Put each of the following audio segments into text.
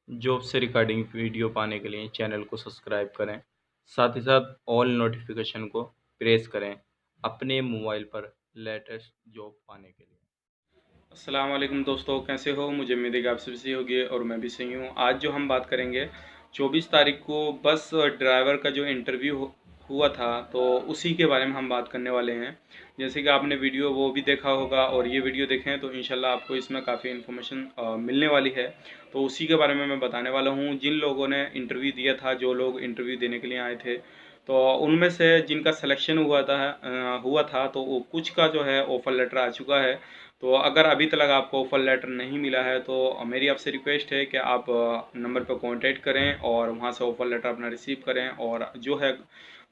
Job से regarding video पाने के लिए चैनल को सब्सक्राइब करें। साथ ही साथ ऑल नोटिफिकेशन को प्रेस करें अपने मोबाइल पर लेटेस्ट जॉब पाने के लिए। अस्सलाम वालेकुम दोस्तों, कैसे हो? मुझे उम्मीद है कि आप सभी सही होगी और मैं भी सही हूँ। आज जो हम बात करेंगे 24 तारीख को बस ड्राइवर का जो इंटरव्यू हुआ था, तो उसी के बारे में हम बात करने वाले हैं। जैसे कि आपने वीडियो वो भी देखा होगा और ये वीडियो देखें तो इंशाल्लाह आपको इसमें काफ़ी इन्फॉर्मेशन मिलने वाली है। तो उसी के बारे में मैं बताने वाला हूँ। जिन लोगों ने इंटरव्यू दिया था, जो लोग इंटरव्यू देने के लिए आए थे, तो उनमें से जिनका सिलेक्शन हुआ था तो वो कुछ का जो है ऑफ़र लेटर आ चुका है। तो अगर अभी तक आपको ऑफ़र लेटर नहीं मिला है तो मेरी आपसे रिक्वेस्ट है कि आप नंबर पर कांटेक्ट करें और वहां से ऑफ़र लेटर अपना रिसीव करें और जो है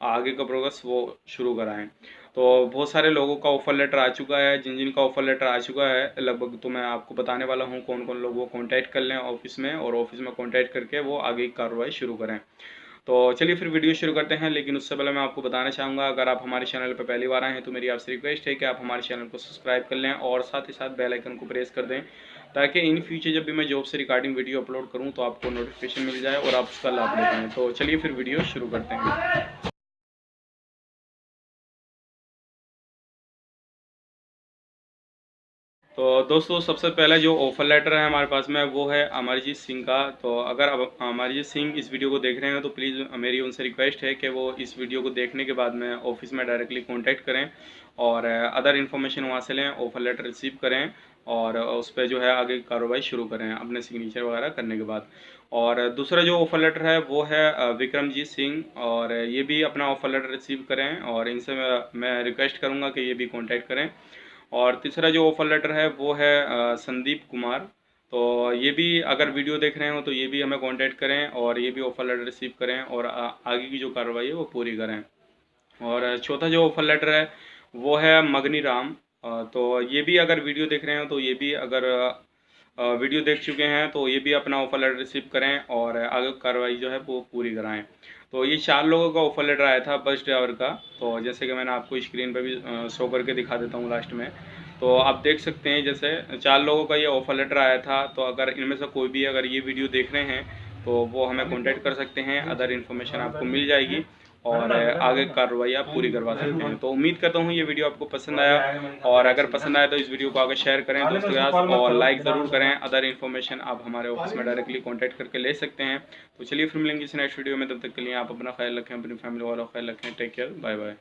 आगे का प्रोग्रेस वो शुरू कराएं। तो बहुत सारे लोगों का ऑफ़र लेटर आ चुका है। जिन जिन का ऑफ़र लेटर आ चुका है लगभग, तो मैं आपको बताने वाला हूं कौन कौन लोग वो कॉन्टैक्ट कर लें ऑफिस में, और ऑफिस में कॉन्टैक्ट करके वो आगे की कार्रवाई शुरू करें। तो चलिए फिर वीडियो शुरू करते हैं। लेकिन उससे पहले मैं आपको बताना चाहूँगा, अगर आप हमारे चैनल पर पहली बार आए हैं तो मेरी आपसे रिक्वेस्ट है कि आप हमारे चैनल को सब्सक्राइब कर लें और साथ ही साथ बेल आइकन को प्रेस कर दें, ताकि इन फ्यूचर जब भी मैं जॉब से रिगार्डिंग वीडियो अपलोड करूँ तो आपको नोटिफिकेशन मिल जाए और आप उसका लाभ ले पाएँ। तो चलिए फिर वीडियो शुरू करते हैं। तो दोस्तों, सबसे पहले जो ऑफर लेटर है हमारे पास में वो है अमरजीत सिंह का। तो अगर अब अमरजीत सिंह इस वीडियो को देख रहे हैं तो प्लीज़ मेरी उनसे रिक्वेस्ट है कि वो इस वीडियो को देखने के बाद में ऑफिस में डायरेक्टली कांटेक्ट करें और अदर इन्फॉर्मेशन वहाँ से लें, ऑफर लेटर रिसीव करें और उस पर जो है आगे की कार्रवाई शुरू करें अपने सिग्नेचर वगैरह करने के बाद। और दूसरा जो ऑफर लेटर है वो है विक्रमजीत सिंह, और ये भी अपना ऑफर लेटर रिसीव करें और इनसे मैं रिक्वेस्ट करूँगा कि ये भी कॉन्टैक्ट करें। और तीसरा जो ऑफर लेटर है वो है संदीप कुमार। तो ये भी अगर वीडियो देख रहे हो तो ये भी हमें कांटेक्ट करें और ये भी ऑफर लेटर रिसीव करें और आगे की जो कार्रवाई है वो पूरी करें। और चौथा जो ऑफर लेटर है वो है मगनी राम। तो ये भी अगर वीडियो देख रहे हो तो ये भी अगर वीडियो देख चुके हैं तो ये भी अपना ऑफर लेटर रिसीव करें और आगे कार्रवाई जो है वो पूरी कराएं। तो ये 4 लोगों का ऑफर लेटर आया था बस ड्राइवर का। तो जैसे कि मैंने आपको स्क्रीन पर भी शो करके दिखा देता हूँ लास्ट में। तो आप देख सकते हैं जैसे 4 लोगों का ये ऑफर लेटर आया था। तो अगर इनमें से कोई भी अगर ये वीडियो देख रहे हैं तो वो हमें कॉन्टैक्ट कर सकते हैं, अदर इन्फॉर्मेशन आपको मिल जाएगी और आगे कार्रवाई आप पूरी करवा सकते हैं। तो उम्मीद करता हूँ ये वीडियो आपको पसंद आया, और अगर पसंद आया तो इस वीडियो को आगे शेयर करें दोस्तों के साथ और लाइक ज़रूर करें। अदर इन्फॉर्मेशन आप हमारे ऑफिस में डायरेक्टली कॉन्टैक्ट करके ले सकते हैं। तो चलिए फिर मिलेंगे इस नेक्स्ट वीडियो में, तब तक के लिए आप अपना ख्याल रखें, अपनी फैमिली वालों का ख्याल रखें। Take care, bye bye.